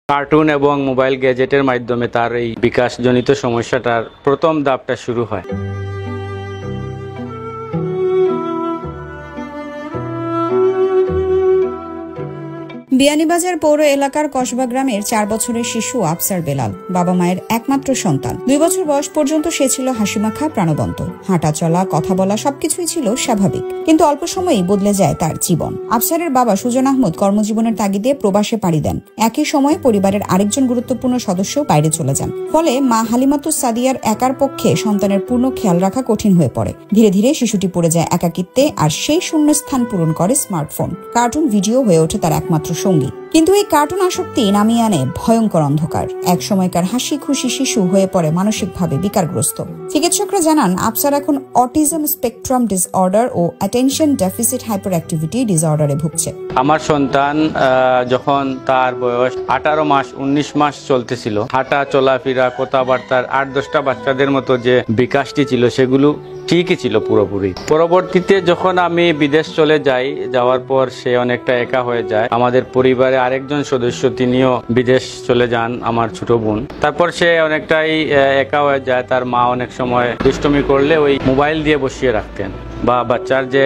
Cartoon এবং mobile গ্যাজেটের মাধ্যমে তার এই বিকাশজনিত সমস্যাটার প্রথম ধাপটা শুরু হয়। বিয়ানীবাজার পৌর এলাকার কসবা গ্রামের 4 বছরের শিশু আফসার বেলাল বাবা মায়ের একমাত্র সন্তান। 2 বছর বয়স পর্যন্ত সে ছিল হাসিমাখা, প্রাণবন্ত, হাঁটা চলা, কথা বলা সবকিছুই ছিল স্বাভাবিক। কিন্তু অল্প সময়েই বদলে যায় তার জীবন। আফসারের বাবা সুজন আহমদ কর্মজীবনের তাগিদে প্রবাসে পাড়ি দেন। একই সময়ে পরিবারের আরেকজন গুরুত্বপূর্ণ সদস্য বাইরে চলে যান। ফলে মা হালিমাতুস সাদিয়ার একার পক্ষে সন্তানের পূর্ণ খেয়াল রাখা কঠিন হয়ে পড়ে। ধীরে ধীরে শিশুটি পড়ে যায় একাকিত্বে, আর সেই শূন্যস্থান পূরণ করে স্মার্টফোন। কার্টুন ভিডিও হয়ে ওঠে তার একমাত্র সঙ্গী। কিন্তু এই কার্টুন আসক্তি নামিয়ে আনে ভয়ঙ্কর অন্ধকার। এক সময়কার হাসি খুশি শিশু হয়ে পড়ে মানসিকভাবে বিকারগ্রস্ত। চিকিৎসকরা জানান আফসার এখন অটিজম স্পেকট্রাম ডিসঅর্ডার ও অ্যাটেনশন ডেফিসিট হাইপার অ্যাক্টিভিটি ডিসঅর্ডারে ভুগছে। আমার সন্তান যখন তার বয়স 18 মাস 19 মাস চলতেছিল, হাঁটা চলাফেরা কথাবার্তার 8-10টা বাচ্চাদের মতো যে বিকাশটি ছিল সেগুলো ঠিকই ছিল পুরোপুরি। পরবর্তীতে যখন আমি বিদেশ চলে যাই, যাওয়ার পর সে অনেকটা একা হয়ে যায়। আমাদের পরিবারে আরেকজন সদস্য তিনিও বিদেশ চলে যান, আমার ছোট বোন। তারপর সে অনেকটাই একা হয়ে যায়। তার মা অনেক সময় দুষ্টুমি করলে ওই মোবাইল দিয়ে বসিয়ে রাখতেন, বা বাচ্চার যে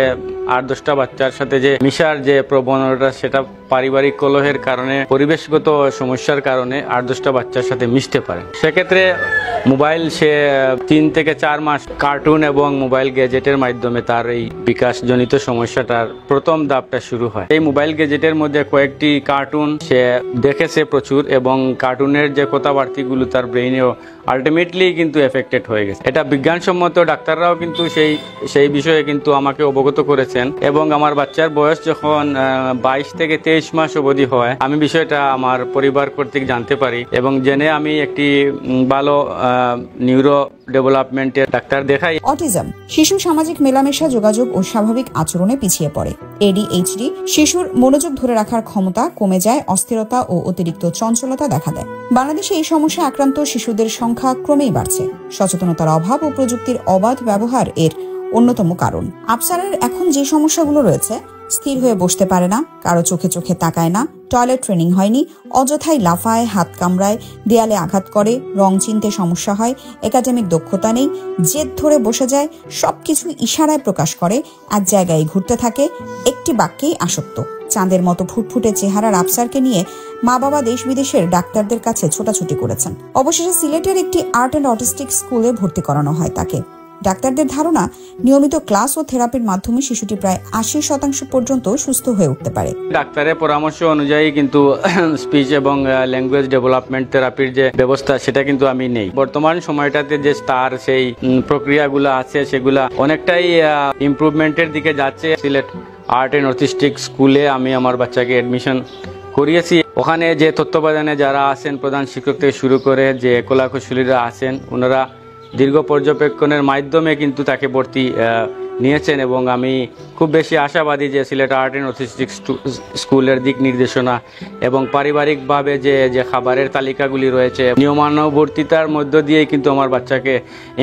8-10টা বাচ্চার সাথে যে মিশার যে প্রবণতা, সেটা পারিবারিক কলহের কারণে, পরিবেশগত সমস্যার কারণে 8-10টা বাচ্চার সাথে মিশতে পারে। সেক্ষেত্রে মোবাইল সে 3 থেকে 4 মাস কার্টুন এবং মোবাইল গ্যাজেটের মাধ্যমে তার এই বিকাশজনিত সমস্যাটার প্রথম ধাপটা শুরু হয়। এই মোবাইল গ্যাজেটের মধ্যে কয়েকটি কার্টুন সে দেখেছে প্রচুর, এবং কার্টুনের যে কথাবার্তাগুলো তার ব্রেইনেও আলটিমেটলি কিন্তু এফেক্টেড হয়ে গেছে। এটা বিজ্ঞানসম্মত, ডাক্তাররাও কিন্তু সেই বিষয়ে কিন্তু আমাকে অবগত করেছেন। এবং আমার বাচ্চার বয়স যখন 22 থেকে 23 মাস অবধি হয়, আমি বিষয়টা আমার পরিবার কর্তৃক জানতে পারি, এবং জেনে আমি একটি ভালো নিউরো ডেভেলপমেন্টের ডাক্তার দেখাই। অটিজম শিশু সামাজিক মেলামেশা, যোগাযোগ ও স্বাভাবিক আচরণে পিছিয়ে পড়ে। ADHD শিশুর মনোযোগ ধরে রাখার ক্ষমতা কমে যায়, অস্থিরতা ও অতিরিক্ত চঞ্চলতা দেখা দেয়। বাংলাদেশে এই সমস্যা আক্রান্ত শিশুদের সংখ্যা ক্রমেই বাড়ছে। সচেতনতার অভাব ও প্রযুক্তির অবাধ ব্যবহার এর অন্যতম কারণ। আফসারের এখন যে সমস্যাগুলো রয়েছে, স্থির হয়ে বসতে পারে না, কারো চোখে চোখে তাকায় না, টয়লেট ট্রেনিং হয়নি, অযথাই লাফায়, হাত কামড়ায়, দেয়ালে আঘাত করে, রং চিনতে সমস্যা হয়, একাডেমিক দক্ষতা নেই, জেদ ধরে বসে যায়, সবকিছু ইশারায় প্রকাশ করে, এক জায়গায় ঘুরতে থাকে, একটি বাক্যেই আসক্ত। চাঁদের মতো ফুটফুটে চেহারার আফসারকে নিয়ে মা বাবা দেশ বিদেশের ডাক্তারদের কাছে ছোটাছুটি করেছেন। অবশেষে সিলেটের একটি আর্ট অ্যান্ড অটিস্টিক স্কুলে ভর্তি করানো হয় তাকে। ডাক্তারদের ধারণা, নিয়মিত ক্লাস ও থেরাপির মাধ্যমে শিশুটি প্রায় 80% পর্যন্ত সুস্থ হয়ে উঠতে পারে। ডাক্তারের পরামর্শ অনুযায়ী কিন্তু স্পিচ এবং ল্যাঙ্গুয়েজ ডেভেলপমেন্ট থেরাপির যে ব্যবস্থা, সেটা কিন্তু আমি নেই। বর্তমান সময়টাতে যে তার সেই প্রক্রিয়াগুলো আছে, সেগুলা অনেকটাই ইমপ্রুভমেন্টের দিকে যাচ্ছে। সিলেট আর্ট অ্যান্ড অটিস্টিক স্কুলে আমি আমার বাচ্চাকে অ্যাডমিশন করিয়েছি। ওখানে যে তত্ত্বাবধানে যারা আছেন, প্রধান শিক্ষক থেকে শুরু করে যে কলাকুশলীরা আছেন, ওনারা দীর্ঘ পর্যবেক্ষণের মাধ্যমে কিন্তু তাকে ভর্তি নিয়েছেন। এবং আমি খুব বেশি আশাবাদী যে সিলেট আর্ট অ্যান্ড অটিস্টিক স্কুলের দিক নির্দেশনা এবং পারিবারিকভাবে যে খাবারের তালিকাগুলি রয়েছে, নিয়মানুবর্তিতার মধ্য দিয়েই কিন্তু আমার বাচ্চাকে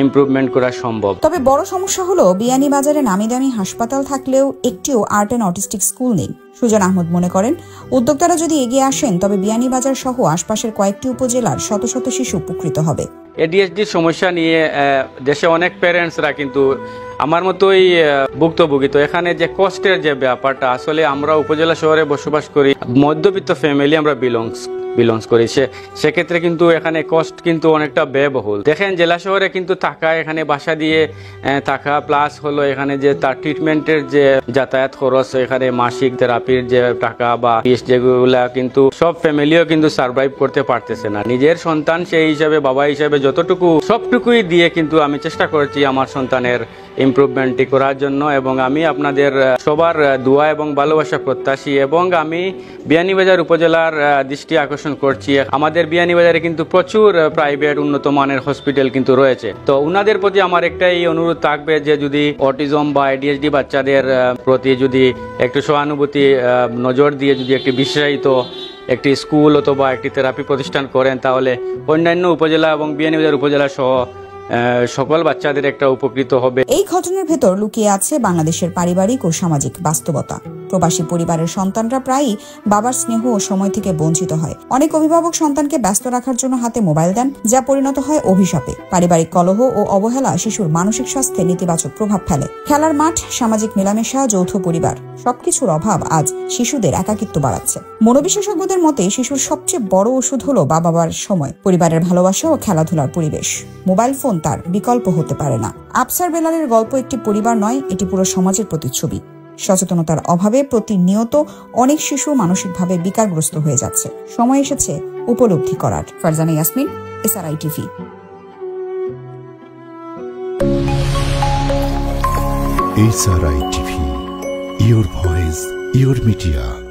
ইমপ্রুভমেন্ট করা সম্ভব। তবে বড় সমস্যা হলো, বিয়ানীবাজারে নামি দামি হাসপাতাল থাকলেও একটিও আর্ট অ্যান্ড অটিস্টিক স্কুল নেই। সুজন আহমদ মনে করেন, উদ্যোক্তারা যদি এগিয়ে আসেন, তবে বিয়ানীবাজার সহ আশপাশের কয়েকটি উপজেলার শত শত শিশু উপকৃত হবে। ADHD সমস্যা নিয়ে দেশে অনেক প্যারেন্টসরা কিন্তু আমার মতোই ভুক্তভোগী। তো এখানে যে কষ্টের যে ব্যাপারটা, আসলে আমরা উপজেলা শহরে বসবাস করি, মধ্যবিত্ত ফ্যামিলি আমরা বিলংস করি, সেক্ষেত্রে কিন্তু এখানে কষ্ট কিন্তু অনেকটা ব্যয়বহুল। দেখেন জেলা শহরে কিন্তু থাকা, এখানে বাসা দিয়ে থাকা, প্লাস হলো এখানে যে তার ট্রিটমেন্টের যে যাতায়াত খরচ, এখানে মাসিক থেরাপির যে টাকা বা ফিস, যেগুলা কিন্তু সব ফ্যামিলিও কিন্তু সার্ভাইভ করতে পারতেছে না। নিজের সন্তান সেই হিসাবে, বাবা হিসাবে যতটুকু, সবটুকুই দিয়ে কিন্তু আমি চেষ্টা করছি আমার সন্তানের ইমপ্রুভমেন্টটি করার জন্য। এবং আমি আপনাদের সবার দোয়া এবং ভালোবাসা প্রত্যাশী, এবং আমি বিয়ানীবাজার উপজেলার দৃষ্টি আকর্ষণ করছি। আমাদের বিয়ানীবাজারে কিন্তু প্রচুর প্রাইভেট উন্নত মানের হসপিটাল কিন্তু রয়েছে। তো উনাদের প্রতি আমার একটাই অনুরোধ থাকবে যে যদি অটিজম বা ADHD বাচ্চাদের প্রতি যদি একটু সহানুভূতি নজর দিয়ে যদি একটি বিশেষায়িত একটি স্কুল অথবা একটি থেরাপি প্রতিষ্ঠান করেন, তাহলে অন্যান্য উপজেলা এবং বিয়ানীবাজার উপজেলা সহ সকল বাচ্চাদের একটা উপকৃত হবে। এই ঘটনার ভেতর লুকিয়ে আছে বাংলাদেশের পারিবারিক ও সামাজিক বাস্তবতা। প্রবাসী পরিবারের সন্তানরা প্রায়ই বাবার স্নেহ ও সময় থেকে বঞ্চিত হয়। অনেক অভিভাবক সন্তানকে ব্যস্ত রাখার জন্য হাতে মোবাইল দেন, যা পরিণত হয় অভিশাপে। পারিবারিক কলহ ও অবহেলা শিশুর মানসিক স্বাস্থ্যে নেতিবাচক প্রভাব ফেলে। খেলার মাঠ, সামাজিক মেলামেশা, যৌথ পরিবার সবকিছুর অভাব আজ শিশুদের একাকিত্ব বাড়াচ্ছে। মনোবিশেষজ্ঞদের মতে শিশুর সবচেয়ে বড় ওষুধ হলো বাবার সময়, পরিবারের ভালোবাসা ও খেলাধুলার পরিবেশ। মোবাইল ফোন তার বিকল্প হতে পারে না। আফসার বেলালের গল্প একটি পরিবার নয়, এটি পুরো সমাজের প্রতিচ্ছবি। সচেতনতার অভাবে প্রতিনিয়ত অনেক শিশু মানসিকভাবে বিকারগ্রস্ত হয়ে যাচ্ছে। সময় এসেছে উপলব্ধি করার। Farzana Yasmin, SRI TV। SRI TV, your voice, your media.